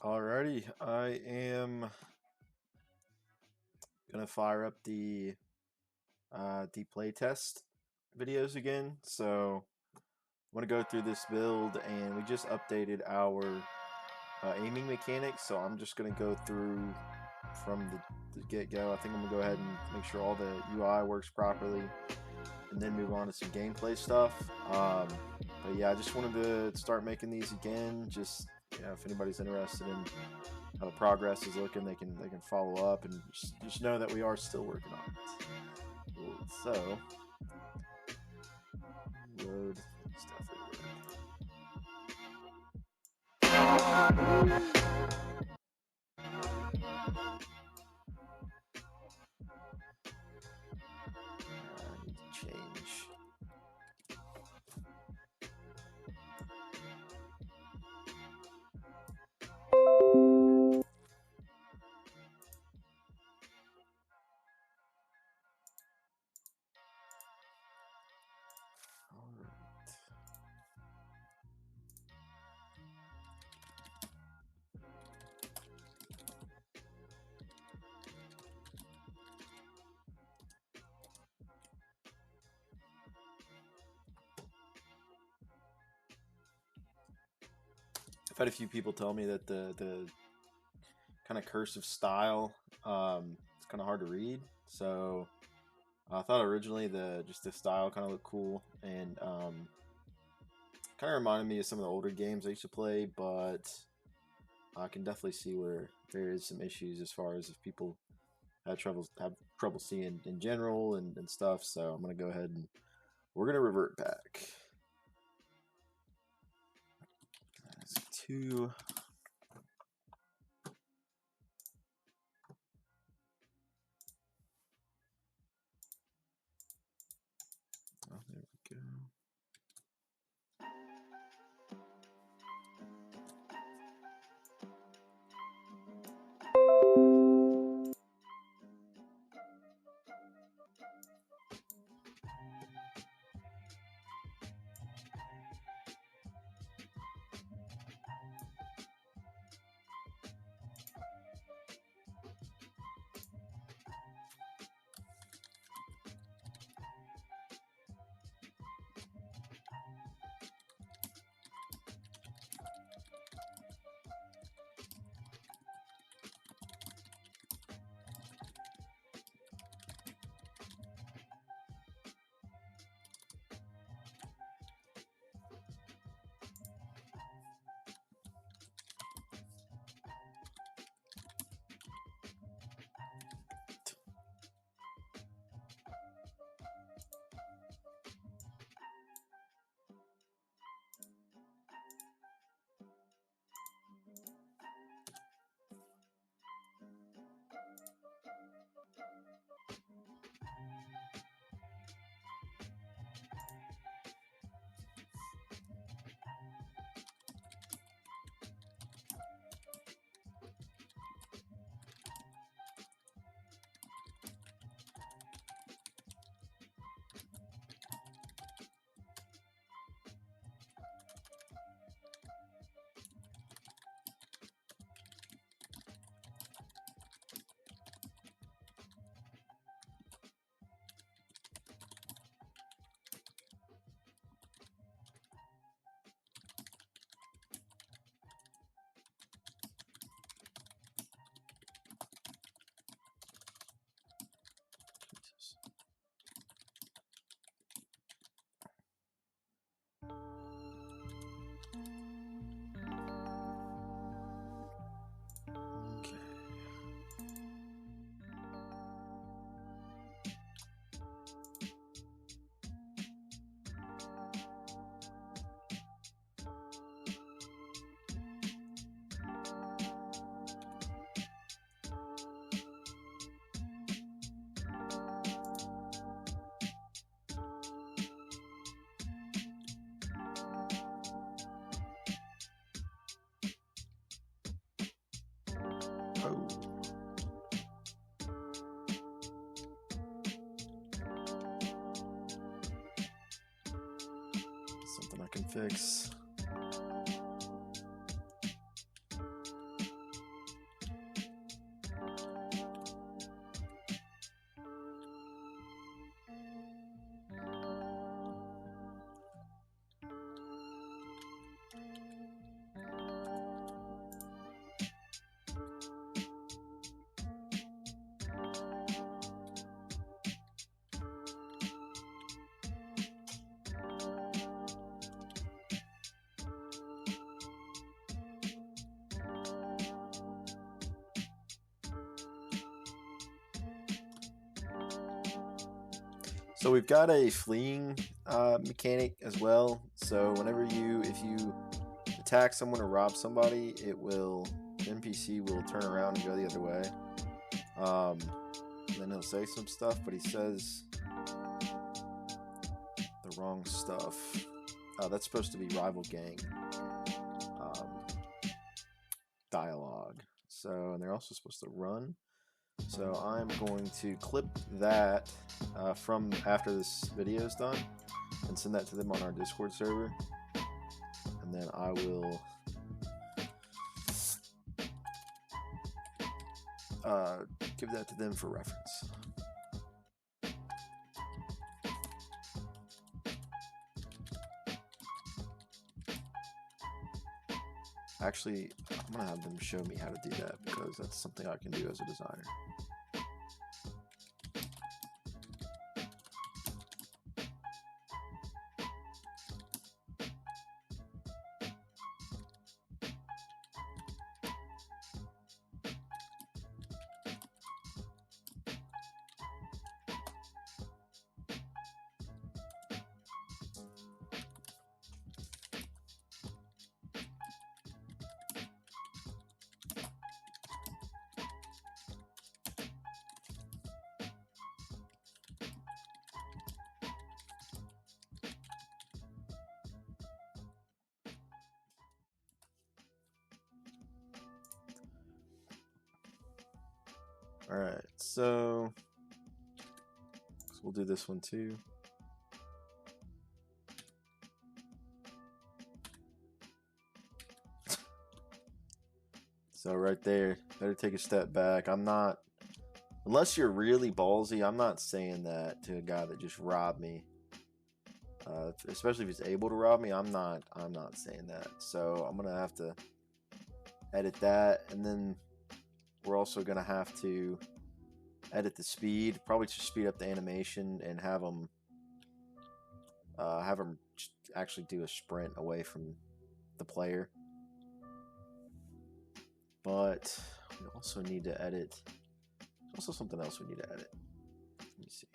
Alrighty, I am gonna fire up the playtest videos again. So I'm gonna go through this build, and we just updated our aiming mechanics. So I'm just gonna go through from the get-go. I think I'm gonna go ahead and make sure all the UI works properly, and then move on to some gameplay stuff. But yeah, I just wanted to start making these again. Just if anybody's interested in how the progress is looking, they can follow up, and just know that we are still working on it. Cool. So load stuff over. I need to change. I've had a few people tell me that the kind of cursive style it's kind of hard to read. So I thought originally the style kind of looked cool, and kind of reminded me of some of the older games I used to play. But I can definitely see where there is some issues as far as if people have trouble seeing in general and stuff. So I'm gonna go ahead and we're gonna revert back. That's 2. Oh, there we go. Oh. Something I can fix. So we've got a fleeing mechanic as well. So whenever if you attack someone or rob somebody, the NPC will turn around and go the other way. Then he'll say some stuff, but he says the wrong stuff. That's supposed to be rival gang dialogue. So, and they're also supposed to run. So I'm going to clip that from after this video is done and send that to them on our Discord server. And then I will give that to them for reference. Actually, I'm going to have them show me how to do that because that's something I can do as a designer. Alright, so we'll do this one too. So right there, better take a step back. I'm not, unless you're really ballsy, I'm not saying that to a guy that just robbed me. Especially if he's able to rob me, I'm not saying that. So I'm gonna have to edit that, and then we're also going to have to edit the speed, probably to speed up the animation and have them actually do a sprint away from the player. But we also need to edit. There's also something else we need to edit. Let me see.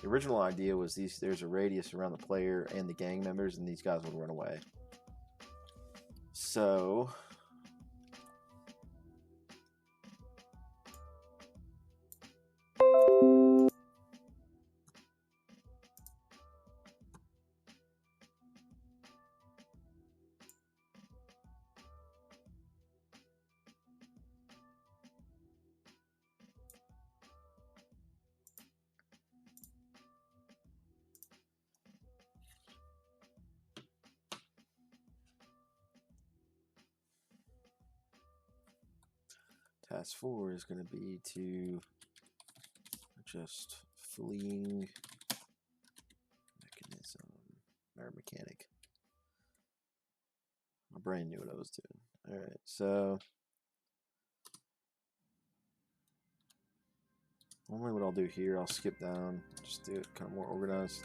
The original idea was there's a radius around the player and the gang members, and these guys would run away. So task 4 is going to be to adjust fleeing mechanism or mechanic. My brain knew what I was doing. Alright, so normally what I'll do here, I'll skip down, just do it kind of more organized.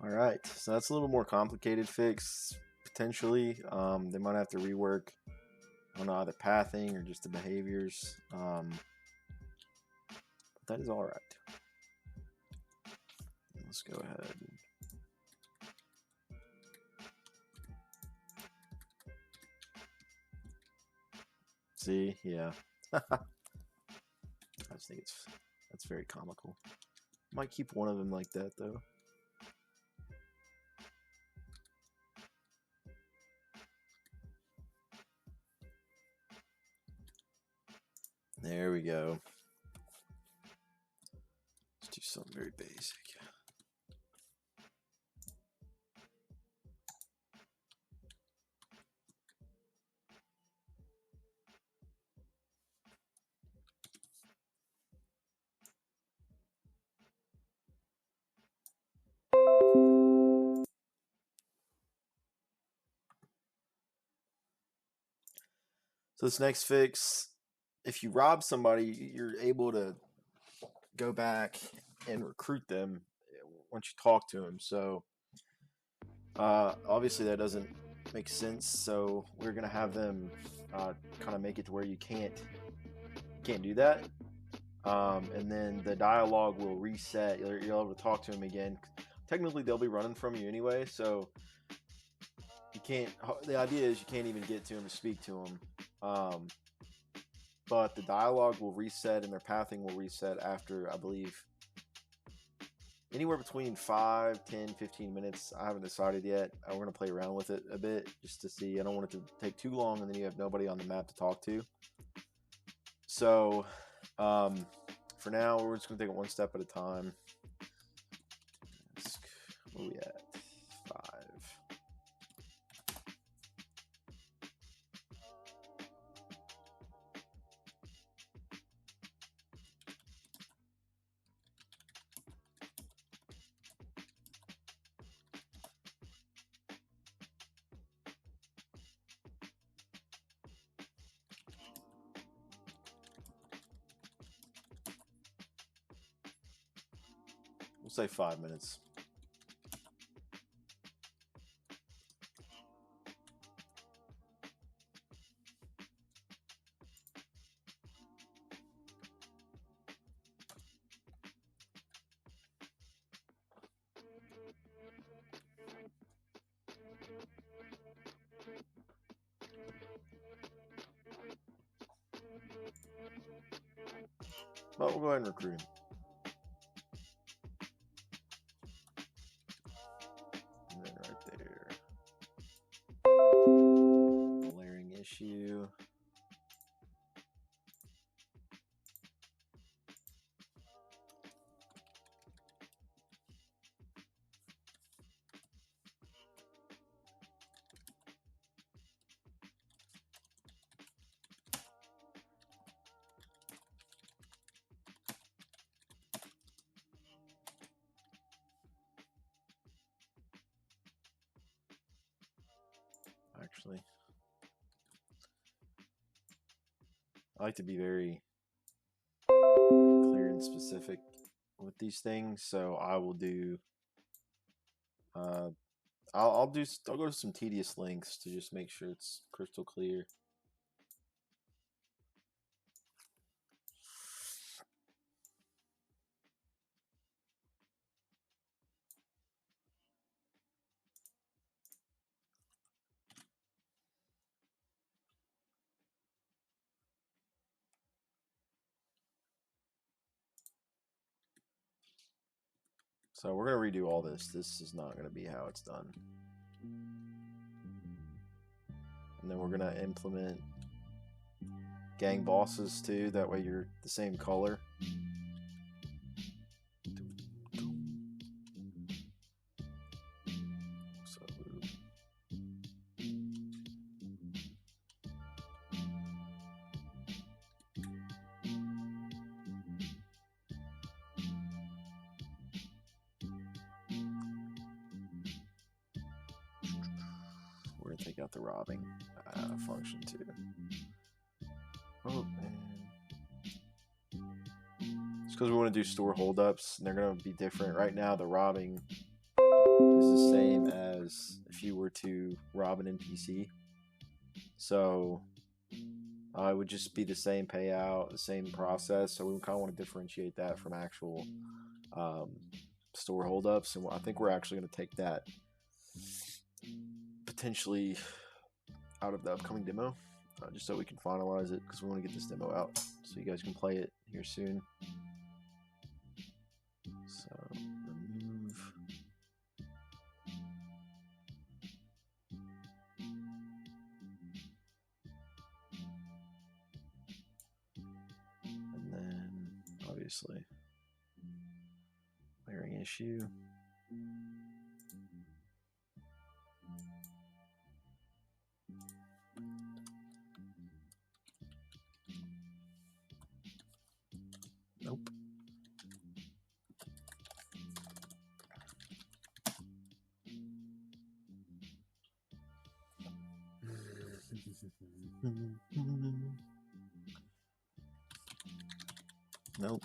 Alright, so that's a little more complicated fix, potentially. They might have to rework on either pathing or just the behaviors. But that is alright. Let's go ahead and See, yeah. I just think that's very comical. Might keep one of them like that though. There we go. Let's do something very basic. So this next fix, if you rob somebody, you're able to go back and recruit them once you talk to them. So obviously that doesn't make sense. So we're gonna have them kind of make it to where you can't do that. And then the dialogue will reset. You're able to talk to them again. Technically, they'll be running from you anyway, so you can't. The idea is you can't even get to them to speak to them. But the dialogue will reset and their pathing will reset after, I believe, anywhere between 5, 10, 15 minutes. I haven't decided yet. We're going to play around with it a bit just to see. I don't want it to take too long and then you have nobody on the map to talk to. So for now, we're just going to take it one step at a time. Where are we at? 5. We'll say 5 minutes. But we'll go ahead and recruit him. And then right there. Layering issue. Actually, I like to be very clear and specific with these things, so I will do. I'll go to some tedious links to just make sure it's crystal clear. So we're going to redo all this. This is not going to be how it's done. And then we're going to implement gang bosses too. That way you're the same color. We're gonna take out the robbing function too. Oh man. It's because we want to do store holdups and they're gonna be different. Right now the robbing is the same as if you were to rob an NPC. So it would just be the same payout, the same process. So we kind of want to differentiate that from actual store holdups. And I think we're actually going to take that potentially out of the upcoming demo. just so we can finalize it, because we want to get this demo out so you guys can play it here soon. So remove. And then obviously layering issue. Nope. Nope.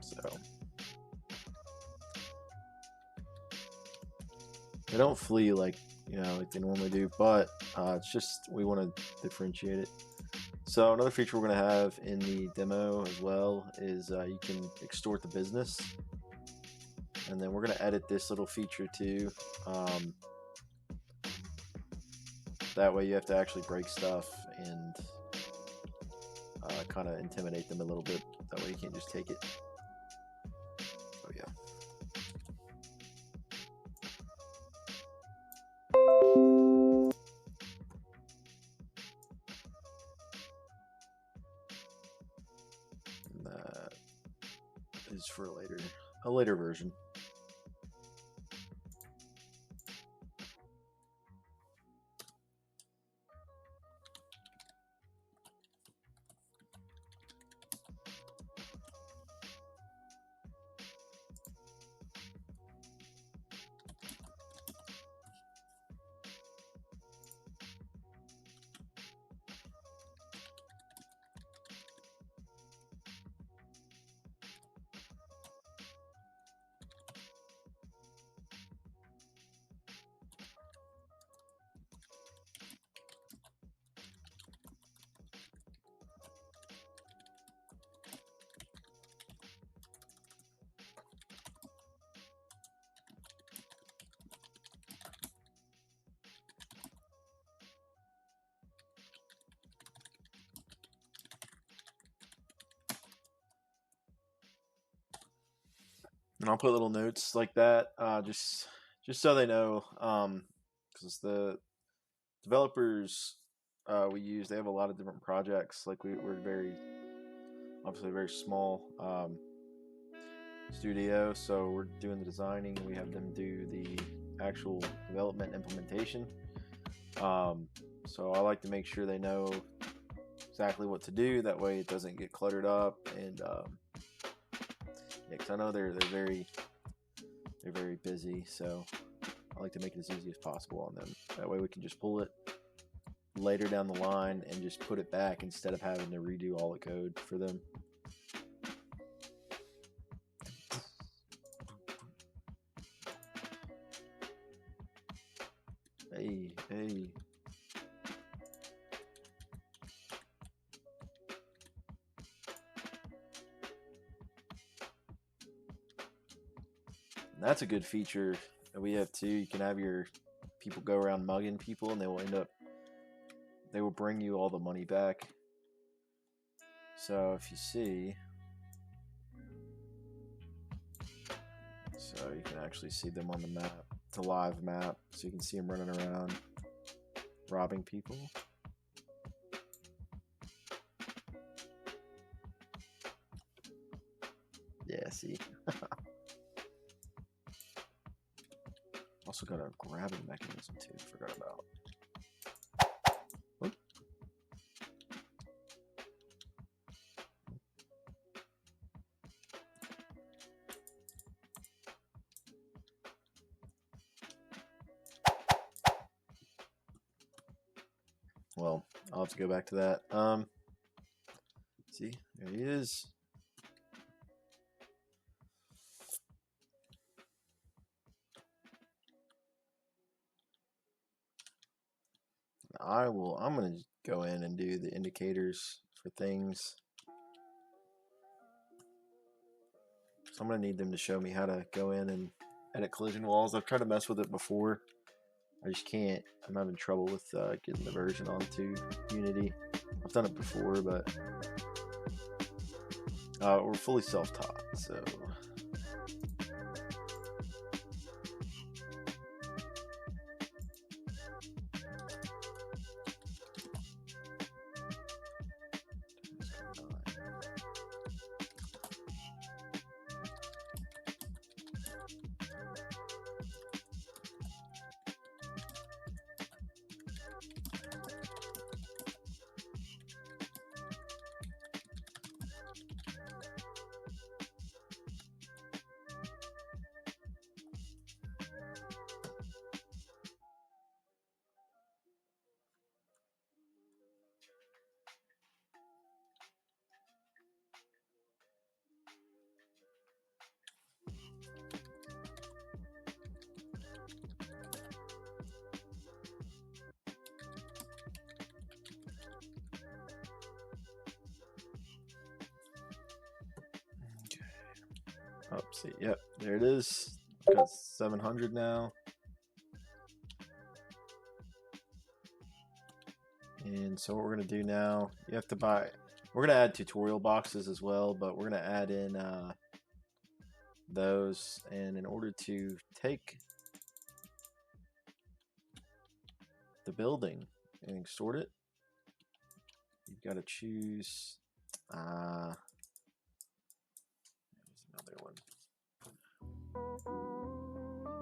So they don't flee like like they normally do, but it's just we want to differentiate it. So another feature we're going to have in the demo as well is you can extort the business, and then we're going to edit this little feature too. That way you have to actually break stuff and kind of intimidate them a little bit. That way you can't just take it. Oh yeah. And that is for a later version. And I'll put little notes like that, just so they know, because the developers we use, they have a lot of different projects. Like we're obviously very small studio, so we're doing the designing. We have them do the actual development implementation. So I like to make sure they know exactly what to do. That way it doesn't get cluttered up. And because I know they're very busy, so I like to make it as easy as possible on them. That way we can just pull it later down the line and just put it back instead of having to redo all the code for them. Hey. And that's a good feature that we have too. You can have your people go around mugging people, and they will bring you all the money back. So if you see, so you can actually see them on the map. It's a live map, so you can see them running around robbing people. Yeah, see. Also got a grabbing mechanism too. Forgot about. Whoop. Well, I'll have to go back to that. See, there he is. I'm gonna go in and do the indicators for things. So I'm gonna need them to show me how to go in and edit collision walls. I've tried to mess with it before. I just can't. I'm having trouble with getting the version onto Unity. I've done it before, but we're fully self-taught, so. Oh, see, yep, there it is. Got 700 now. And so what we're going to do now, you have to buy, we're going to add tutorial boxes as well, but we're going to add in those. And in order to take the building and extort it, you've got to choose, there's another one.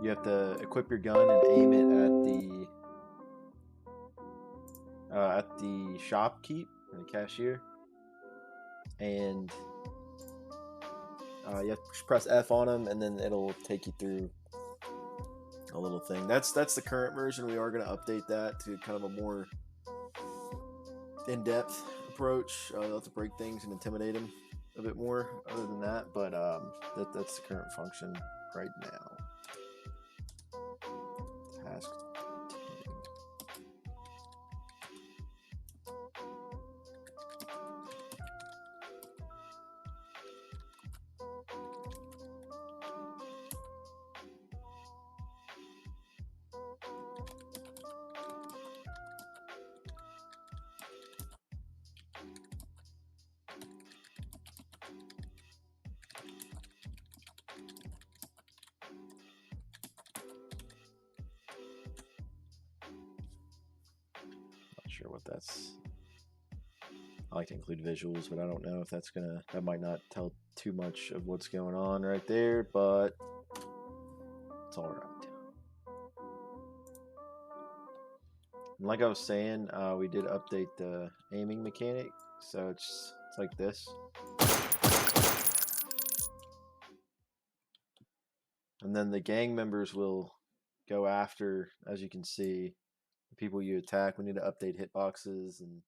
You have to equip your gun and aim it at the shopkeep or the cashier, and you have to press F on them, and then it'll take you through a little thing. That's the current version. We are going to update that to kind of a more in-depth approach. You'll have to break things and intimidate them a bit more. Other than that, but that's the current function right now. Task. Sure what that's. I like to include visuals, but I don't know if that might not tell too much of what's going on right there, but it's all right. And like I was saying, we did update the aiming mechanic, so it's like this. And then the gang members will go after, as you can see, the people you attack. We need to update hitboxes and